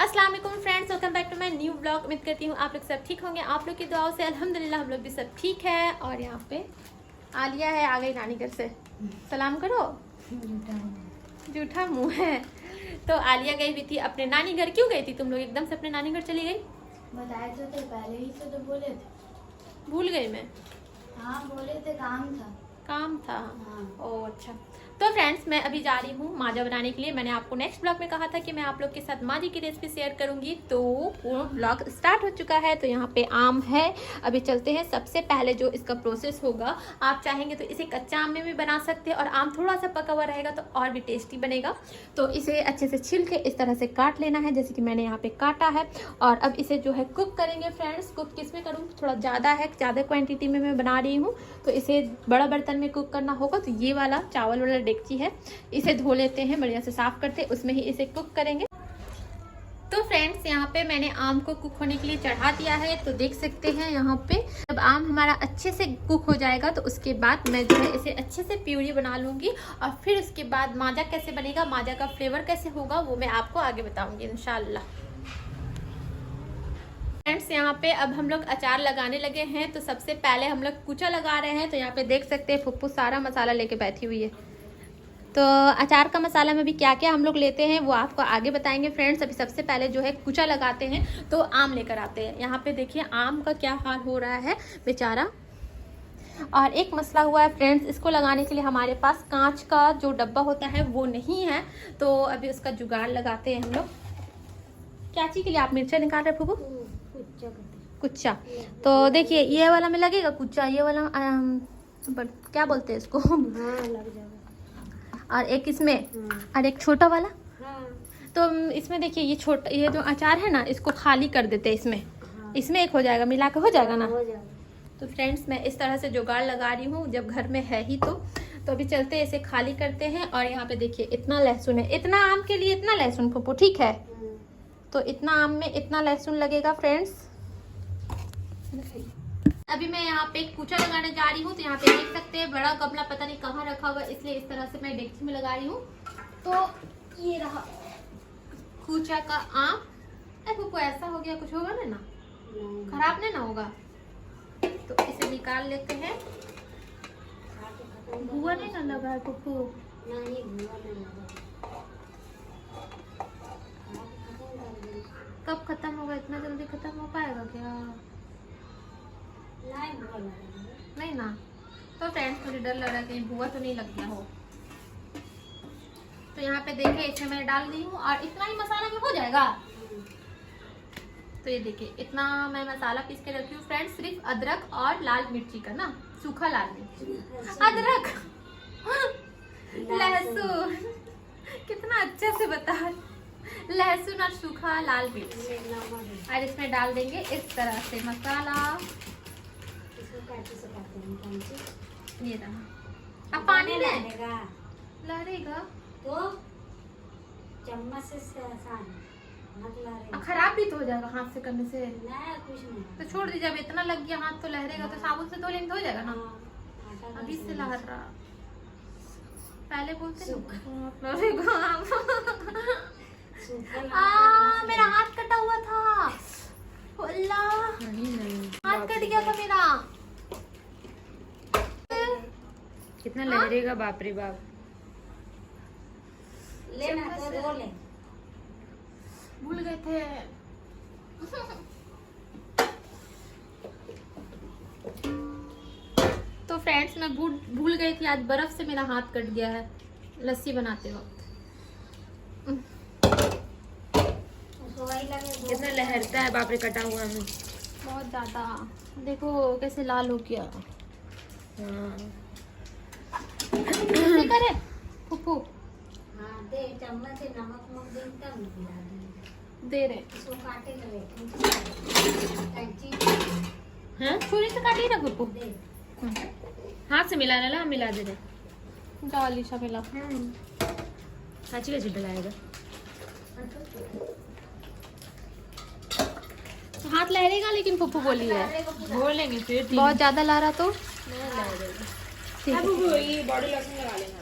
अस्सलाम वालेकुम friends, welcome back to my new blog. उम्मीद करती हूँ आप लोग सब ठीक होंगे। आप लोग की दुआओं से अल्हम्दुलिल्लाह हम लोग भी सब ठीक है। और यहाँ पे आलिया है, आ गई नानी घर से। सलाम करो। जूठा मुंह है। तो आलिया गई हुई थी अपने नानी घर। क्यों गई थी तुम लोग एकदम से अपने नानी घर चली गई? बताए तो थे पहले ही से, तो बोले थे। भूल गई मैं। हाँ बोले थे, काम था। हाँ। ओ अच्छा। तो फ्रेंड्स मैं अभी जा रही हूँ माजा बनाने के लिए। मैंने आपको नेक्स्ट ब्लॉग में कहा था कि मैं आप लोग के साथ माजी की रेसिपी शेयर करूंगी, तो वो ब्लॉग स्टार्ट हो चुका है। तो यहाँ पे आम है, अभी चलते हैं। सबसे पहले जो इसका प्रोसेस होगा, आप चाहेंगे तो इसे कच्चा आम में भी बना सकते हैं, और आम थोड़ा सा पका हुआ रहेगा तो और भी टेस्टी बनेगा। तो इसे अच्छे से छिल के इस तरह से काट लेना है, जैसे कि मैंने यहाँ पे काटा है। और अब इसे जो है कुक करेंगे फ्रेंड्स। कुक किस में करूँ, थोड़ा ज़्यादा है, ज़्यादा क्वान्टिटी में मैं बना रही हूँ, तो इसे बड़ा बर्तन में कुक करना होगा। तो ये वाला चावल वाला डेगची है, इसे धो लेते हैं, बढ़िया से साफ करते हैं, उसमें ही इसे कुक करेंगे। तो फ्रेंड्स यहाँ पे मैंने आम को कुक होने के लिए चढ़ा दिया है। तो देख सकते हैं यहाँ पे जब आम हमारा अच्छे से कुक हो जाएगा तो उसके बाद मैं जो है इसे अच्छे से प्यूरी बना लूँगी। और फिर उसके बाद माजा कैसे बनेगा, माजा का फ्लेवर कैसे होगा, वो मैं आपको आगे बताऊँगी इंशाल्लाह। फ्रेंड्स यहाँ पे अब हम लोग अचार लगाने लगे हैं। तो सबसे पहले हम लोग कुचा लगा रहे हैं। तो यहाँ पे देख सकते हैं फुप्पू सारा मसाला लेके बैठी हुई है। तो अचार का मसाला में भी क्या क्या हम लोग लेते हैं वो आपको आगे बताएंगे फ्रेंड्स। अभी सबसे पहले जो है कुचा लगाते हैं, तो आम लेकर आते हैं। यहाँ पे देखिए आम का क्या हाल हो रहा है बेचारा। और एक मसला हुआ है फ्रेंड्स, इसको लगाने के लिए हमारे पास कांच का जो डब्बा होता है वो नहीं है। तो अभी उसका जुगाड़ लगाते हैं हम लोग। क्या चीज़ के लिए आप मिर्चा निकाल रहे फूफू? कुच्चा। तो देखिए ये वाला में लगेगा कुच्चा, ये वाला क्या बोलते हैं इसको? हाँ लग जाएगा। और एक इसमें और एक छोटा वाला। तो इसमें देखिए ये छोटा, ये जो अचार है ना, इसको खाली कर देते हैं इसमें। इसमें एक हो जाएगा, मिला के हो जाएगा ना। हो जाएगा। तो फ्रेंड्स मैं इस तरह से जुगाड़ लगा रही हूँ, जब घर में है ही तो अभी चलते हैं, इसे खाली करते हैं। और यहाँ पे देखिए इतना लहसुन है, इतना आम के लिए इतना लहसुन पप्पू, ठीक है? तो इतना आम में इतना लहसुन लगेगा फ्रेंड्स। अभी मैं यहाँ पे कूचा लगाने जा रही हूँ। तो यहाँ पे देख सकते हैं बड़ा गमला पता नहीं कहाँ रखा हुआ, इसलिए इस तरह से मैं डेगची में लगा रही हूँ। तो ये रहा कूचा का आम। पप्पू ऐसा हो गया, कुछ होगा ना, खराब नहीं ना होगा? तो इसे निकाल लेते हैं। भुआ नहीं ना लगा है पप्पू? कब खत्म होगा? इतना जल्दी खत्म हो पाएगा क्या? नहीं ना। तो फ्रेंड्स मुझे डर लग रहा है कहीं भुआ तो नहीं लग गया हो। तो यहाँ पे देखिए इसे मैं डाल दी हूँ, और इतना ही मसाला में हो जाएगा। तो ये देखिए इतना मैं मसाला पीस के रखी हूँ फ्रेंड्स, सिर्फ अदरक और लाल मिर्ची का ना, सूखा लाल मिर्ची, अदरक लहसुन, कितना अच्छे से बता, लहसुन और सूखा लाल मिर्च। और इसमें डाल देंगे इस तरह से मसाला। ये रहा। अब पानी लहरेगा तो चम्मच से खराब भी तो हो जाएगा हाथ से करने से। नहीं कुछ नहीं। तो छोड़ दीजिए, अब इतना लग गया हाथ तो लहरेगा, तो साबुन से धो लेंगे तो हो जाएगा ना। अभी से लहर रहा, पहले बोलते मेरा हाथ कटा हुआ था। अल्लाह, हाथ कट गया था मेरा। कितना लहरेगा, बाप रे बाप। लेना तो दो ले। भूल गए थे। तो फ्रेंड्स मैं भूल गई थी, आज बर्फ से मेरा हाथ कट गया है लस्सी बनाते वक्त। कितना लहरता है बाप रे, कटा हुआ में बहुत ज्यादा। देखो कैसे लाल हो गया। कैसे करे फुप्पू? हाँ दे, चम्मच से नमक मक दे, तब मिला दे रहे इसको काटे लगे। हैं, छुरी से काटी ना फुप्पू। दे हाथ से मिला ना, मिला दे दे। जाओ अलीशा मिला। अच्छी कैसे डलाएगा? हाथ लहरेगा, लेकिन फुप्पू बोली है बोलेंगे फिर बहुत ज्यादा ला रहा तो नहीं लहरेगा। ठीक है। अब ये बॉडी लोशन लगा लेना।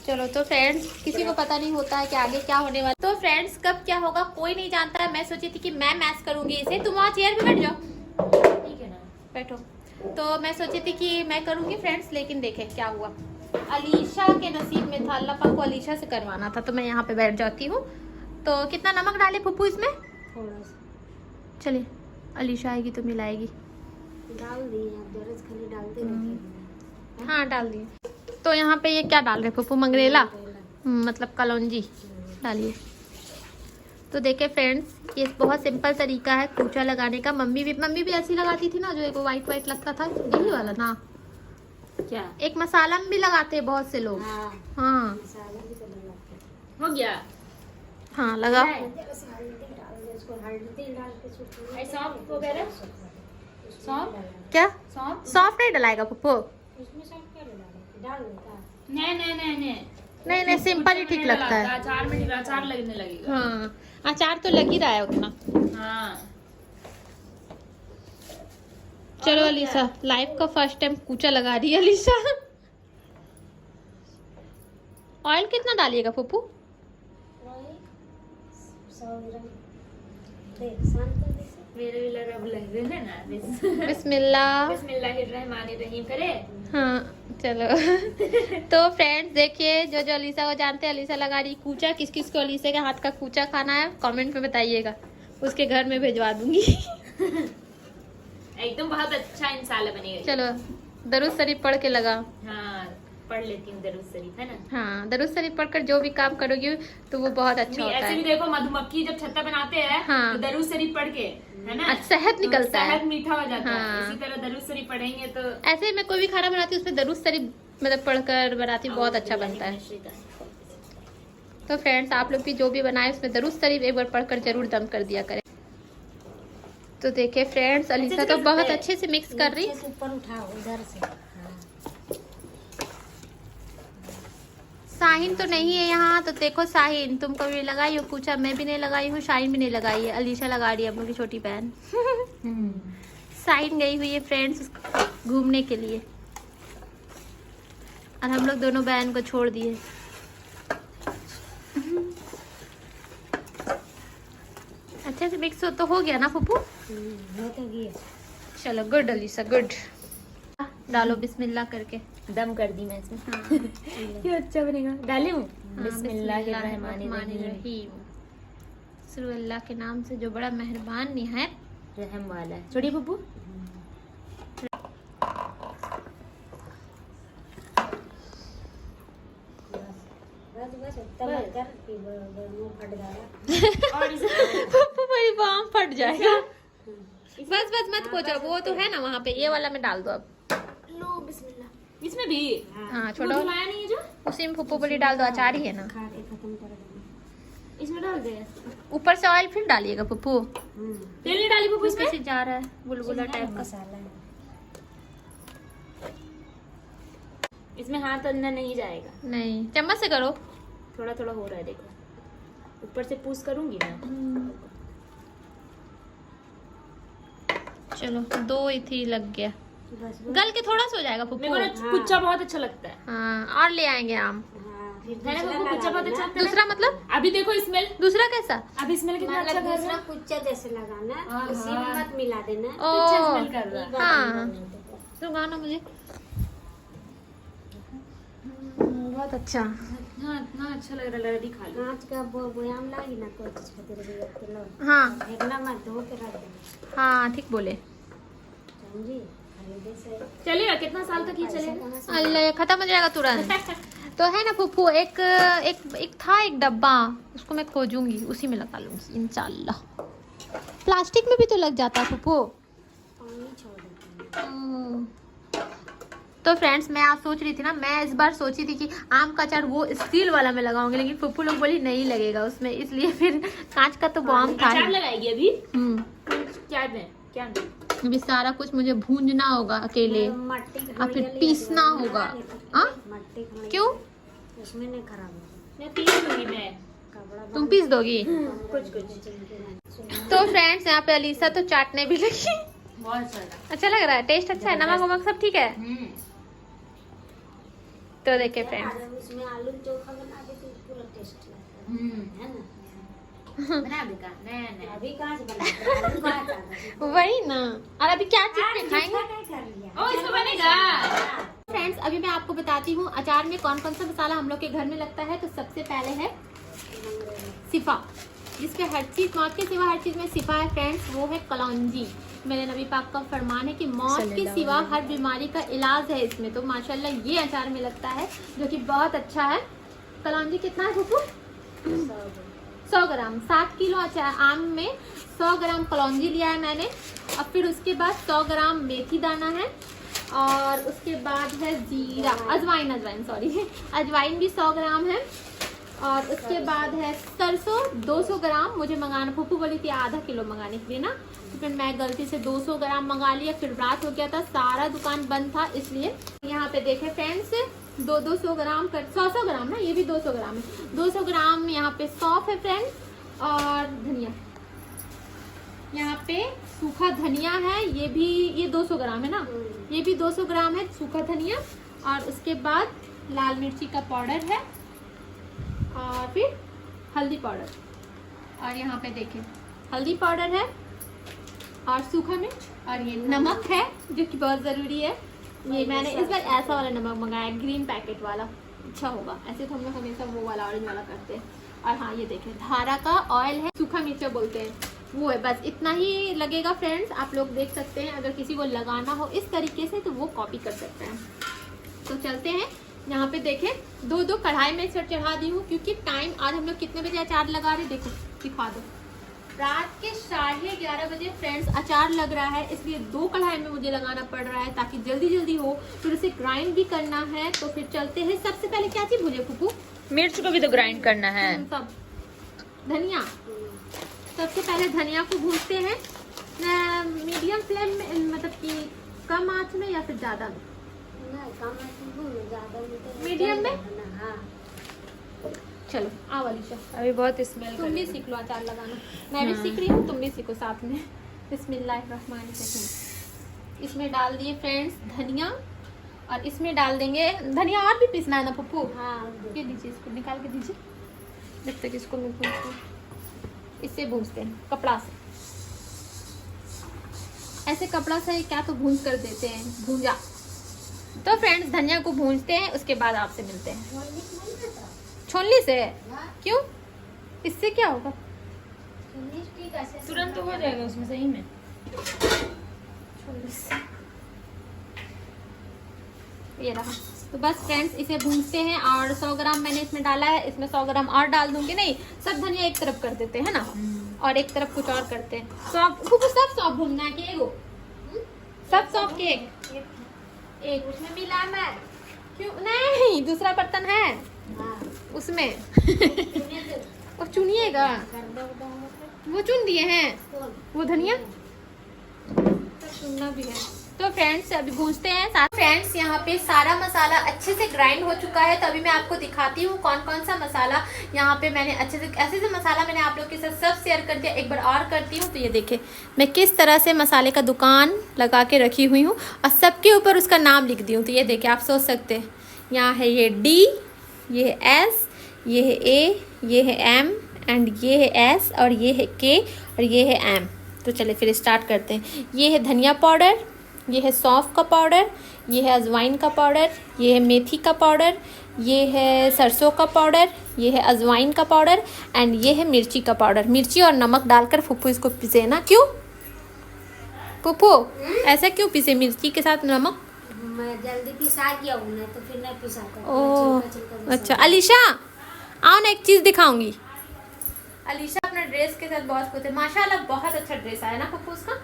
चलो तो फ्रेंड्स, किसी को पता नहीं होता है कि आगे क्या होने वाला। तो फ्रेंड्स, कब क्या होगा कोई नहीं जानता है। मैं सोची थी कि मैं मैश करूंगी इसे। तुम वहाँ चेयर पे बैठ जाओ, ठीक है ना, बैठो। तो मैं सोची थी कि मैं करूंगी फ्रेंड्स, लेकिन देखे क्या हुआ। अलीशा के नसीब में था, अल्लाह पाक को अलीशा से करवाना था, तो मैं यहाँ पे बैठ जाती हूँ। तो कितना नमक डाले फुप्पू इसमें? थोड़ा सा चलिए, अलीशा आएगी तो मिलाएगी। डाल दिए, अब दरज खाली डालते रहिए। हाँ डाल दिए। तो यहाँ पे ये क्या डाल रहे फुप्पू? मंगरेला, मतलब कलौंजी डालिए। तो देखे फ्रेंड्स, ये बहुत सिंपल तरीका है कूचा लगाने का। मम्मी भी ऐसी लगाती थी ना, जो एक वाइट वाइट लगता था, यही वाला ना। क्या एक मसाला में भी लगाते हैं बहुत से लोग। हाँ, हाँ मसाले भी तो लगाते हैं। हो गया? हाँ लगा। बस हल्दी डाल दे, उसको हल्दी डाल के सुखी। सौंफ वगैरह? सौंफ? क्या सौंफ? सॉफ्ट नहीं डलाएगा पप्पू? उसमें सब क्या डाल देता है? नहीं नहीं सिंपल ही ठीक लगता है। अचार में अचार लगने लगेगा। हाँ अचार तो लग ही रहा है उतना। हाँ चलो अलीशा, लाइफ का फर्स्ट टाइम कूचा लगा रही है अलीशा। ऑयल कितना डालिएगा पप्पू? 100 ग्राम देख, शांत कर दे। मेरे भी लग रहे ना। बिस्मिल्लाह। बिस्मिल्लाहिर्रहमानिर्रहीम करे। हाँ चलो। तो फ्रेंड्स देखिए, जो जो अलीशा को जानते हैं, अलीशा लगा रही कूचा। किस किस को अलीशा के हाथ का कूचा खाना है कमेंट में बताइएगा, उसके घर में भिजवा दूंगी। एकदम बहुत अच्छा इंशाल्लाह बनेगा। चलो दरूद शरीफ पढ़ के लगा। हाँ पढ़ लेती हूँ दरूद शरीफ, है ना। हाँ दरूद शरीफ पढ़कर जो भी काम करोगी तो वो बहुत अच्छा होता ऐसे भी है। देखो, मधुमक्खी जब छत्ता बनाते हैं हाँ। तो दरूद शरीफ पढ़ के, है ना, शहद निकलता है, शहद मीठा हो जाता हाँ। है। इसी तरह दरूद शरीफ पढ़ेंगे तो ऐसे ही मैं कोई भी खाना बनाती हूँ उसमें दरूद शरीफ मतलब पढ़कर बनाती हूँ, बहुत अच्छा बनता है। तो फ्रेंड्स, आप लोग भी जो भी बनाए उसमें दरूद शरीफ एक बार पढ़कर जरूर दम कर दिया करें। तो देखिए फ्रेंड्स, अलीशा तो बहुत अच्छे से मिक्स कर रही। नीचे से ऊपर उठाओ, उधर से। हाँ। शाहीन तो नहीं है यहाँ, तो देखो शाहीन तुम कभी लगाई हो कूचा? मैं भी नहीं लगाई हूँ, शाहीन भी नहीं लगाई है, अलीशा लगा रही है, हम लोग की छोटी बहन। शाहीन गई हुई है फ्रेंड्स घूमने के लिए, और हम लोग दोनों बहन को छोड़ दिए। अच्छे से मिक्स हो तो हो गया ना पप्पू? हो तो गया। चलो गुड अलीशा गुड। डालो बिस्मिल्लाह करके। दम कर दी मैं इसमें। हाँ। ये अच्छा बनेगा। डाली हूँ। हाँ, बिस्मिल्लाहिर्रहमानिर्रहीम। शुरू अल्लाह के नाम से जो बड़ा मेहरबान निहायत रहम वाला है। छोड़ी पप्पू। बस बस उतना मत कर कि मुंह फट जाएगा। और इसे पप्पू मेरी बाम फट जाएगा। बस बस मत पोछो, वो तो है ना वहाँ पे, ये वाला में डाल दो अब। लो बिस्मिल्लाह। इसमें भी हाँ वो छोड़ो, धुलाया नहीं है जो, उसी में पप्पू बोली डाल दो, अचार ही है ना। खा के खत्म कर देना। इसमें डाल दे। ऊपर से ऑयल फिर डालिएगा पप्पू। तेल नहीं डाली पप्पू इसमें इसमें? से जा रहा है बुलबुला टाइप का। मसाला है। इसमें हाथ अंदर नहीं जाएगा। नहीं, चम्मच से करो। थोड़ा थोड़ा हो रहा है देखो, ऊपर से पुश करूंगी ना। चलो दो ही थी लग गया, बस गल के थोड़ा सा हो जाएगा पप्पू। मेरे को कुच्चा बहुत अच्छा लगता है। हाँ और ले आएंगे आम। हाँ, फिर है ना दूसरा पप्पू, कुच्चा बहुत अच्छा लगता है। दूसरा मतलब अभी देखो स्मेल, दूसरा कैसा? अभी स्मेल कितना अच्छा मतलब कर दूसरा रहा है। कुच्चा जैसे लगाना, हाँ, उसी में मत मिला देना। अच्छा ओ स्मेल कर रहा है। हाँ तो गाना मुझे बहुत अच्छा। हाँ इतना अच्छा लग रहा है, दिखा लो। कांच का बोयाम लागी ना कोई चीज खातिर भी एक किलो। हाँ फेंकना मत, धो के रख देना। हाँ ठीक बोले। समझी? खरीदे से चलेगा, कितना साल तक ये पैसा चलेगा? कहाँ से? अल्लाह ये खत्म हो जाएगा तुरंत। तो है ना पप्पू, एक एक एक था एक डब्बा, उसको मैं खोजूंगी, उसी में लगा लूंगी इंशाल्लाह। प्लास्टिक में भी तो लग जाता है पप्पू। पानी छोड़ देते हैं। तो फ्रेंड्स, मैं आज सोच रही थी ना, मैं इस बार सोची थी कि आम का अचार वो स्टील वाला में लगाऊंगी, लेकिन पप्पू लोग बोली नहीं लगेगा उसमें, इसलिए फिर कांच का तो बॉम था अचार ही। लगाएगी अभी? क्या में? क्या में? अभी सारा कुछ मुझे भूंजना होगा अकेले, मट्टी और फिर पीसना होगा। हाँ मट्टी खाने क्यों? उसमें नहीं खराब होगा। मैं पीस लूंगी मैं। कपड़ा तुम पीस दोगी? कुछ तो फ्रेंड्स, यहाँ पे अलीशा तो चाटने भी लगी। बहुत सारा। अच्छा लग रहा है, टेस्ट अच्छा है, नमक वमक सब ठीक है। तो देखिए फ्रेंड्स, अगर उसमें आलू चोखा बना दे तो पूरा टेस्ट लगता है ना। बना देगा नहीं अभी कहाँ से बनाते हैं? आलू कहाँ आता है? वही ना। और अभी क्या चीज पे खाएंगे? नहीं कर लिया। ओ इसको बनेगा। फ्रेंड्स अभी मैं आपको बताती हूँ अचार में कौन कौन सा मसाला हम लोग के घर में लगता है। तो सबसे पहले है सिफा, जिसपे हर चीज, मौत के सिवा हर चीज में सिफा है फ्रेंड्स। वो है कलौंजी। मेरे नबी पाक का फरमान है कि मौत के सिवा हर बीमारी का इलाज है इसमें। तो माशाल्लाह ये अचार में लगता है, जो कि बहुत अच्छा है। कलौंजी कितना है फूफू? 100 ग्राम। 7 किलो अचार आम में 100 ग्राम कलौंजी लिया है मैंने। और फिर उसके बाद 100 ग्राम मेथी दाना है, और उसके बाद है जीरा, अजवाइन सॉरी अजवाइन भी 100 ग्राम है। और उसके बाद है सरसों 200 ग्राम। मुझे मंगाना, फूफू बोली थी आधा किलो मंगाने के लिए ना, तो फिर मैं गलती से 200 ग्राम मंगा लिया। फिर रात हो गया था, सारा दुकान बंद था, इसलिए। यहाँ पे देखे फ्रेंड्स 200 ग्राम कर 100 ग्राम ना, ये भी 200 ग्राम है। 200 ग्राम यहाँ पे सौंफ है फ्रेंड्स, और धनिया, यहाँ पे सूखा धनिया है, ये 200 ग्राम है ना, ये भी 200 ग्राम है सूखा धनिया। और उसके बाद लाल मिर्ची का पाउडर है, और फिर हल्दी पाउडर। और यहाँ पे देखिए हल्दी पाउडर है, और सूखा मिर्च, और ये नमक है जो कि बहुत ज़रूरी है। ये मैंने इस बार ऐसा वाला नमक मंगाया, ग्रीन पैकेट वाला, अच्छा होगा। ऐसे तो हम लोग हमेशा वो वाला ऑरेंज वाला करते हैं। और हाँ ये देखिए धारा का ऑयल है, सूखा मिर्चा बोलते हैं, वो है। बस इतना ही लगेगा फ्रेंड्स, आप लोग देख सकते हैं। अगर किसी को लगाना हो इस तरीके से तो वो कॉपी कर सकते हैं। तो चलते हैं, यहाँ पे देखें 2 कढ़ाई में इसे चढ़ा दी हूँ, क्योंकि टाइम आज हम लोग कितने बजे अचार लगा रहे, देखो दिखा दो, रात के 11:30 बजे फ्रेंड्स अचार लग रहा है। इसलिए 2 कढ़ाई में मुझे लगाना पड़ रहा है, ताकि जल्दी जल्दी हो। फिर उसे ग्राइंड भी करना है। तो फिर चलते हैं। सबसे पहले क्या चीज भूले फूफू? मिर्च को भी तो ग्राइंड करना है। सब धनिया, सबसे पहले धनिया को भूनते हैं मीडियम फ्लेम में, मतलब कि कम आंच में या फिर ज्यादा में? मीडियम में? हाँ। चलो आओ अलीशा, अभी बहुत स्मेल तुम भी सीख लो अचार लगाना। मैं भी सीख रही हूँ, तुम भी सीखो साथ में। बिस्मिल्लाहिर्रहमानिर्रहीम। इसमें डाल दिए फ्रेंड्स धनिया, और इसमें डाल देंगे धनिया। और भी पीसना है ना पप्पू? हाँ। ये दीजिए, इसको निकाल के दीजिए, जब तक इसको मैं भूनती हूँ। इससे भूनते हैं कपड़ा से, ऐसे कपड़ा से क्या तो भून कर देते हैं, भूंजा। तो फ्रेंड्स धनिया को भूनते हैं, उसके बाद आपसे मिलते हैं। छोलनी से? क्यों, इससे क्या होगा? तुरंत तो हो जाएगा उसमें सही में। ये रहा। तो बस फ्रेंड्स इसे भूनते हैं। और 100 ग्राम मैंने इसमें डाला है, इसमें 100 ग्राम और डाल दूंगी। नहीं, सब धनिया एक तरफ कर देते हैं ना, और एक तरफ कुछ और करते हैं। सब सौंफ भूनना है कि एगो? सब सौंफ के एक उसमें मिला मैं, क्यों नहीं? दूसरा बर्तन है उसमें वो चुनिएगा, वो चुन दिए हैं वो धनिया, तो चुनना भी है। तो फ्रेंड्स अभी भूनते हैं साथ। फ्रेंड्स यहाँ पे सारा मसाला अच्छे से ग्राइंड हो चुका है। तो अभी मैं आपको दिखाती हूँ कौन कौन सा मसाला यहाँ पे मैंने अच्छे से, ऐसे से मसाला मैंने आप लोग के साथ सब शेयर कर दिया। एक बार और करती हूँ। तो ये देखिए मैं किस तरह से मसाले का दुकान लगा के रखी हुई हूँ, और सबके ऊपर उसका नाम लिख दी हूँ। तो ये देखिए आप सोच सकते हैं, यहाँ है ये D, ये है S, ये है A, ये है M, एंड ये है S, और ये है K, और ये है M। तो चलिए फिर स्टार्ट करते हैं। ये है धनिया पाउडर, ये है सौंफ का पाउडर, ये है अजवाइन का पाउडर, ये है मेथी का पाउडर, ये है सरसों का पाउडर, ये है अजवाइन का पाउडर, एंड ये है मिर्ची का पाउडर। मिर्ची और नमक डालकर फूफू इसको पीसे ना। क्यों फूफू ऐसा क्यों पीसे मिर्ची के साथ नमक? मैं जल्दी पिसा गया हूँ ना, तो फिर नहीं पिसाता। ओह अच्छा। अलीशा आओ ना, एक चीज़ दिखाऊंगी। अलीशा अपना ड्रेस के साथ बहुत खुश है। माशाल्लाह बहुत अच्छा ड्रेस आया ना पप्पू उसका।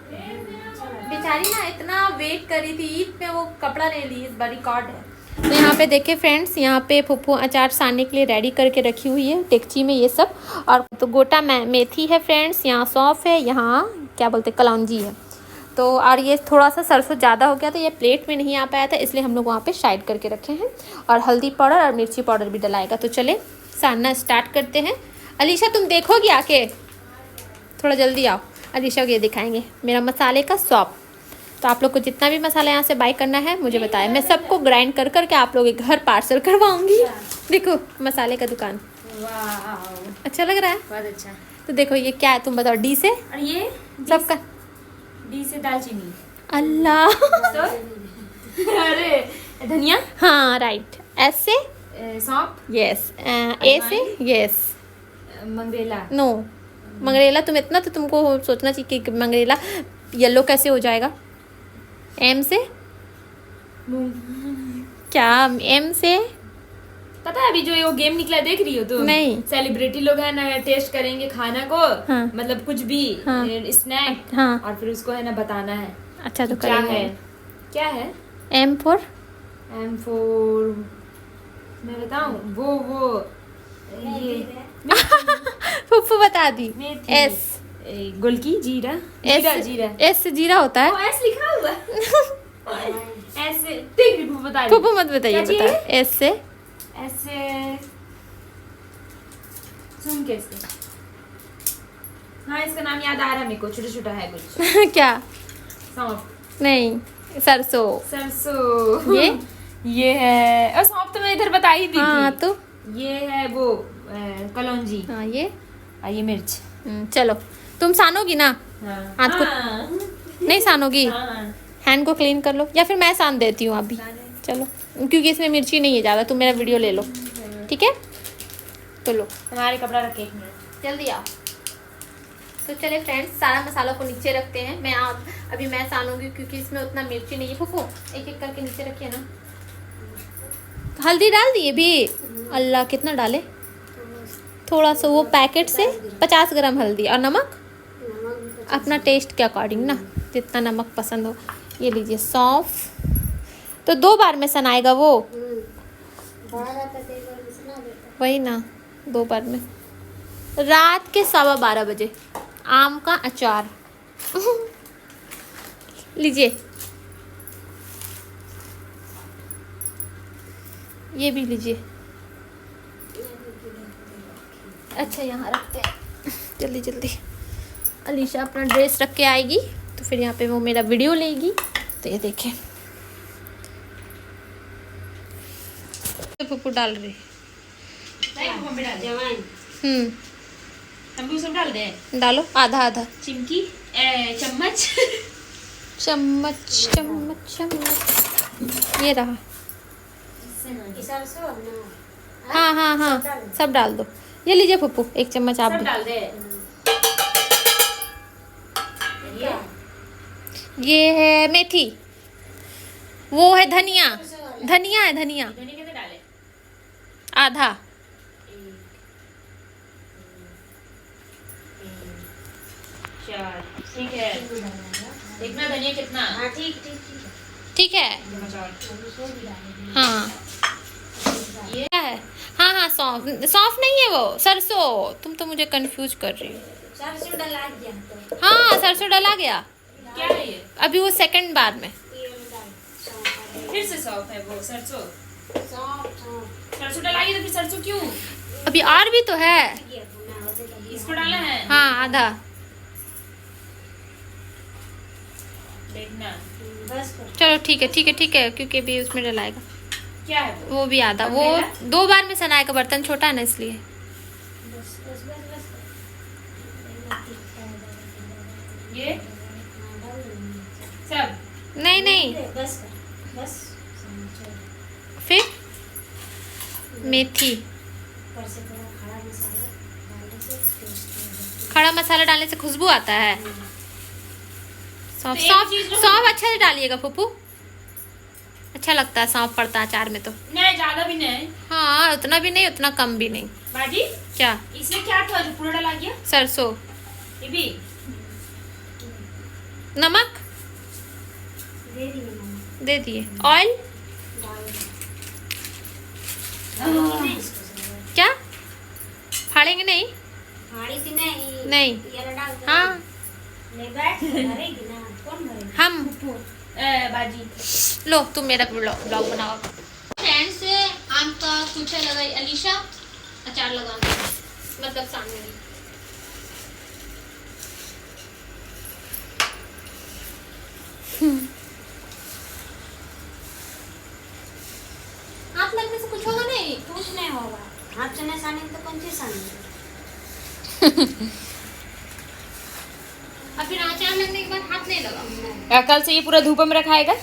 बेचारी ना इतना वेट करी थी, ईद पे वो कपड़ा नहीं ली, इस बार रिकॉर्ड है। तो यहाँ पे देखिए फ्रेंड्स, यहाँ पे फूफू अचार सानने के लिए रेडी करके रखी हुई है डेगची में ये सब। और तो गोटा मेथी है फ्रेंड्स, यहाँ सौंफ है, यहाँ क्या बोलते हैं कलौंजी है। तो और ये थोड़ा सा सरसों ज़्यादा हो गया, तो ये प्लेट में नहीं आ पाया था, इसलिए हम लोग वहाँ पे साइड करके रखे हैं। और हल्दी पाउडर और मिर्ची पाउडर भी डलाएगा। तो चले सानना स्टार्ट करते हैं। अलीशा तुम देखोगी आके, थोड़ा जल्दी आओ। अलीशा को ये दिखाएंगे मेरा मसाले का सौंफ। तो आप लोग को जितना भी मसाला यहाँ से बाय करना है मुझे बताएं, मैं सबको ग्राइंड कर करके आप लोग के घर पार्सल करवाऊंगी। देखो मसाले का दुकान, वाह अच्छा लग रहा है। बहुत अच्छा। तो देखो ये क्या है तुम बताओ, डी से और ये सबका डी से दालचीनी। अल्लाह तो अरे धनिया, हाँ राइट, एस से सौंफ, यस, ए से यस, मंगरेला, नो मंगरेला तुम इतना तो तुमको सोचना चाहिए कि मंगरेला येलो कैसे हो जाएगा। एम से मूंग। क्या, एम से पता है अभी जो ये वो गेम निकला देख रही हो तुम? नहीं। सेलिब्रिटी लोग है ना टेस्ट करेंगे खाना को, हाँ। मतलब कुछ भी हाँ। स्नैक, हाँ। और फिर उसको है ना बताना है अच्छा तो क्या करेंगे। है, क्या है। एम फॉर एम फोर, मैं बताऊं वो ये फुफ्फू बता दी। मेथी। एस, गोलकी, जीरा, एस जीरा जीरा। एस से जीरा होता है। ओ, एस लिखा हुआ है। ऐसे देख रही, बता रही। फुफ्फू मत बताइए, क्या बता। चाहिए? एस से ऐसे सुन कैसे, हाँ इसका नाम याद आ रहा है मेरे को, छोटा छोटा है कुछ। क्या, सौंफ, नहीं सरसों। सरसों। ये है, और सौंफ तो मैं इधर बता ही दी हाँ थी। तो ये है वो कलौंजी, हाँ ये और ये मिर्च। चलो तुम सानोगी ना, हाँ हाथ को हाँ। नहीं सानोगी, हाँ। हैंड को क्लीन कर लो या फिर मैं सान देती हूँ अभी। चलो क्योंकि इसमें मिर्ची नहीं है ज़्यादा, तुम मेरा वीडियो ले लो ठीक है। तो लो हमारे कपड़ा रखे एक मिनट। जल्दी आओ। तो चले फ्रेंड्स, सारा मसाला को नीचे रखते हैं। मैं अभी मैं सानूंगी क्योंकि इसमें उतना मिर्ची नहीं है। फूफू एक एक करके नीचे रखिए ना। हल्दी डाल दिए भी, अल्लाह कितना डाले, थोड़ा सा वो पैकेट से 50 ग्राम हल्दी, और नमक अपना टेस्ट के अकॉर्डिंग ना, जितना नमक पसंद हो। ये लीजिए सौंफ, तो 2 बार में सनाएगा वो, वही ना 2 बार में। रात के 12:15 बजे आम का अचार लीजिए, ये भी लीजिए। अच्छा यहाँ रखते हैं, जल्दी जल्दी। अलीशा अपना ड्रेस रख के आएगी तो फिर यहाँ पे वो मेरा वीडियो लेगी। तो ये देखें तो पप्पू डाल रही। हम भी उसमें डाल दे, डालो आधा आधा चिमकी, चम्मच। चम्मच चम्मच चम्मच, ये रहा। हाँ हाँ हाँ सब डाल दो। ये लीजिए पप्पू 1 चम्मच आप सब भी। डाल दे। ये है मेथी, वो है धनिया, धनिया है धनिया, धनिया कितने डाले? आधा। चार, ठीक है। देखना धनिया कितना। हाँ ठीक ठीक ठीक है। हाँ ये है, हाँ हाँ सौंफ, सौंफ नहीं है वो सरसों, तुम तो मुझे कंफ्यूज कर रही हो। सरसों डला दिया तो हाँ सरसों डला गया क्या है ये? अभी वो सेकंड बार में। फिर से सौंफ है वो, सरसों। सौंफ सरसों डलाई तो फिर सरसों क्यों? अभी और भी तो है। इसको डाला है? हाँ आधा। देखना। बस कर। चलो ठीक है ठीक है ठीक है, क्योंकि अभी उसमें डलाएगा। क्या है वो? वो भी आधा, वो अकेला? 2 बार में सनाएगा, बर्तन छोटा है ना इसलिए। बस बस बस बस ये सब नहीं नहीं, बस कर बस। फिर मेथी, ऊपर से थोड़ा खड़ा मसाला डालने से टेस्ट हो जाती खड़ा मसाला डालने से खुशबू आता है। सौंफ, तो एक सौंफ चीज सौंफ अच्छा से डालिएगा फूफू, अच्छा लगता है सौंफ पड़ता है अचार में तो। नहीं, ज्यादा भी नहीं हाँ उतना भी नहीं उतना कम भी नहीं। बाजी। क्या, इसमें क्या था जो पूरा डाला गया? सरसों, ये भी नमक है। दे दिए मैंने, दे दिए, ऑयल डाल दिए इसको सब। क्या फाड़ेंगे नहीं? फाड़ी थी नहीं। नहीं। ये डाल दे। हाँ ले बैठ भरेगी ना, कौन भरेगा? हम, बाजी। लो तुम मेरा ब्लॉग बनाओ। फ्रेंड्स आम का कुचा लगाई अलीशा, अचार लगाना मतलब सामने। साने तो कौन सी साने अब फिर अचार लगने के बाद हाथ नहीं लगा। कल से ये पूरा धूप में रखाएगा।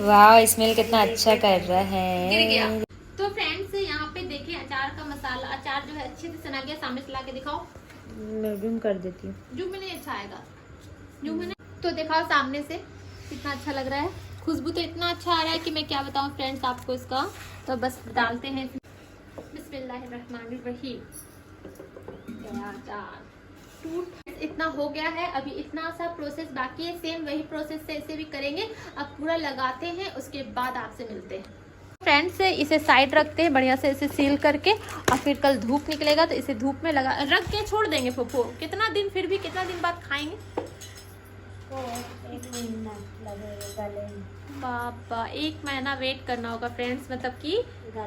वाह, स्मेल कितना अच्छा कर रहा गिर गया। है। तो फ्रेंड्स यहाँ पे देखिए अचार का मसाला, अचार जो है अच्छे से सना गया। सामने से ला के दिखाओ। मैं जूम कर देती हूँ। जूम में नहीं अच्छा आएगा, जूम में नहीं। तो दिखाओ सामने से कितना अच्छा लग रहा है। खुशबू तो इतना अच्छा आ रहा है कि मैं क्या बताऊँ फ्रेंड्स आपको इसका। तो बस डालते हैं। बिस्मिल्लाहिर्रहमानिर्रहीम। इतना हो गया है। अभी इतना सा प्रोसेस बाकी है। सेम वही प्रोसेस से इसे भी करेंगे। अब पूरा लगाते हैं, उसके बाद आपसे मिलते हैं। फ्रेंड्स इसे साइड रखते हैं बढ़िया से, इसे सील करके। और फिर कल धूप निकलेगा तो इसे धूप में लगा रख के छोड़ देंगे फूफो। कितना दिन, फिर भी कितना दिन बाद खाएंगे? तो 1 महीना लगेगा गले में। बाबा 1 महीना वेट करना होगा फ्रेंड्स, मतलब कि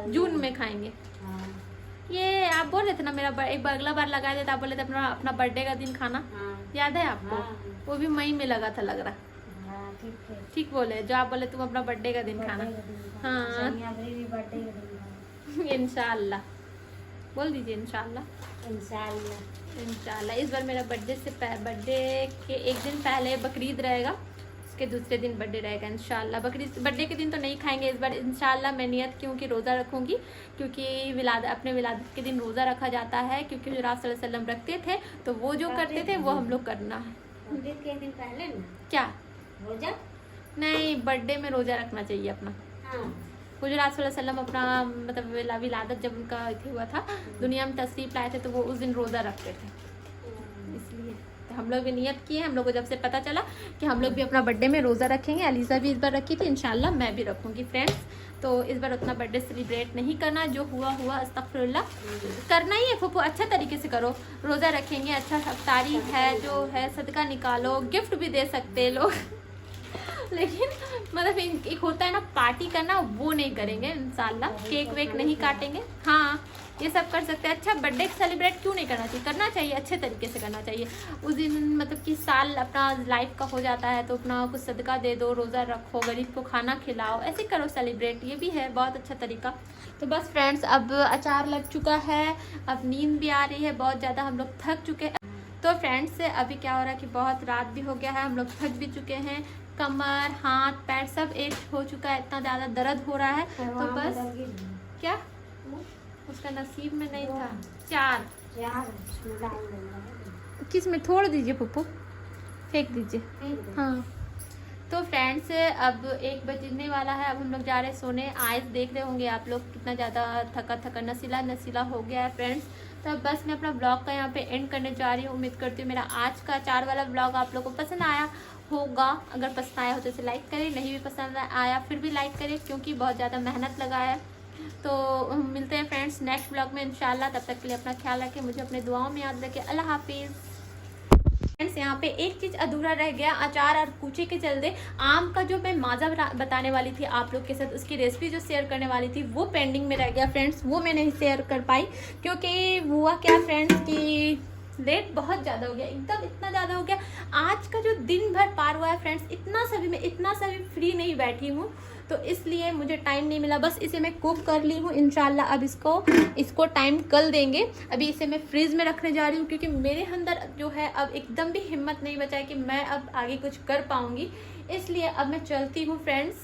जून में खाएंगे। हाँ ये आप बोल रहे थे ना मेरा एक अगला बार लगाए थे, आप बोले थे अपना बर्थडे का दिन खाना, हाँ याद है आपको? हाँ। वो भी मई में लगा था लग रहा। हाँ ठीक है। ठीक बोले, जो आप बोले तुम अपना बर्थडे का दिन खाना। हाँ। भी बर्थडे का दिन इंशाल्लाह बोल दीजिए। इंशाल्लाह इंशाल्लाह। इंशाल्लाह। इस बार मेरा बर्थडे के 1 दिन पहले बकरीद रहेगा, उसके दूसरे दिन बर्थडे रहेगा इंशाल्लाह। बर्थडे के दिन तो नहीं खाएंगे इस बार इंशाल्लाह। मैं नियत क्योंकि रोज़ा रखूंगी, क्योंकि अपने विलादत के दिन रोज़ा रखा जाता है, क्योंकि हुज़ूर सल्लल्लाहु अलैहि वसल्लम रखते थे तो वो जो करते थे वो हम लोग करना है। बकरीद के 1 दिन पहले ना क्या? रोजा। नहीं, बर्थडे में रोज़ा रखना चाहिए अपना। हाँ हुज़ूर सल्लल्लाहु अलैहि वसल्लम अपना मतलब विलादत जब उनका हुआ था, दुनिया में तशरीफ लाए थे, तो वो उस दिन रोज़ा रखते थे। इसलिए तो हम लोग भी नियत किए। हम लोग को जब से पता चला कि हम लोग भी अपना बर्थडे में रोज़ा रखेंगे। अलीज़ा भी इस बार रखी थी, इंशाल्लाह मैं भी रखूँगी फ्रेंड्स। तो इस बार उतना बर्थडे सेलिब्रेट नहीं करना, जो हुआ हुआ अस्तगफिरुल्लाह। करना ही है फूफू, अच्छा तरीके से करो। रोज़ा रखेंगे, अच्छा इफ्तारी है जो है, सदका निकालो, गिफ्ट भी दे सकते लोग लेकिन मतलब एक होता है ना पार्टी करना, वो नहीं करेंगे इंशाल्लाह। केक वेक नहीं काटेंगे। हाँ ये सब कर सकते हैं। अच्छा बर्थडे सेलिब्रेट क्यों नहीं करना चाहिए? करना चाहिए, अच्छे तरीके से करना चाहिए। उस दिन मतलब कि साल अपना लाइफ का हो जाता है, तो अपना कुछ सदका दे दो, रोज़ा रखो, गरीब को खाना खिलाओ, ऐसे करो सेलिब्रेट। ये भी है बहुत अच्छा तरीका। तो बस फ्रेंड्स अब अचार लग चुका है, अब नींद भी आ रही है बहुत ज़्यादा, हम लोग थक चुके हैं। तो फ्रेंड्स अभी क्या हो रहा है कि बहुत रात भी हो गया है, हम लोग थक भी चुके हैं। कमर हाथ पैर सब एज हो चुका है, इतना ज़्यादा दर्द हो रहा है। तो बस क्या उसका नसीब में नहीं था। 4 किस में छोड़ दीजिए पप्पू, फेंक दीजिए। हाँ तो फ्रेंड्स अब 1 बजने वाला है। अब हम लोग जा रहे हैं सोने। आइस देख रहे होंगे आप लोग कितना ज़्यादा थका नसीला हो गया है फ्रेंड्स। तो अब बस मैं अपना ब्लॉग का यहाँ पे एंड करने जा रही हूँ। उम्मीद करती हूँ मेरा आज का अचार वाला ब्लॉग आप लोगों को पसंद आया होगा। अगर पसंद आया हो तो इसे लाइक करें, नहीं भी पसंद आया फिर भी लाइक करें, क्योंकि बहुत ज़्यादा मेहनत लगा है। तो मिलते हैं फ्रेंड्स नेक्स्ट ब्लॉग में इंशाल्लाह। तब तक के लिए अपना ख्याल रखें, मुझे अपने दुआओं में याद रखें। अल्लाह हाफिज़। फ्रेंड्स यहाँ पे एक चीज़ अधूरा रह गया, अचार और कूचे के चलते आम का जो मैं माजा बताने वाली थी आप लोग के साथ, उसकी रेसिपी जो शेयर करने वाली थी वो पेंडिंग में रह गया फ्रेंड्स। वो मैं नहीं शेयर कर पाई, क्योंकि हुआ क्या फ्रेंड्स कि लेट बहुत ज़्यादा हो गया, एकदम इतना ज़्यादा हो गया। आज का जो दिन भर पार हुआ है फ्रेंड्स, मैं इतना सा भी फ्री नहीं बैठी हूँ, तो इसलिए मुझे टाइम नहीं मिला। बस इसे मैं कुक कर ली हूँ इंशाल्लाह। अब इसको टाइम कल देंगे। अभी इसे मैं फ्रीज में रखने जा रही हूँ, क्योंकि मेरे अंदर जो है अब एकदम भी हिम्मत नहीं बचा है कि मैं अब आगे कुछ कर पाऊँगी। इसलिए अब मैं चलती हूँ फ्रेंड्स।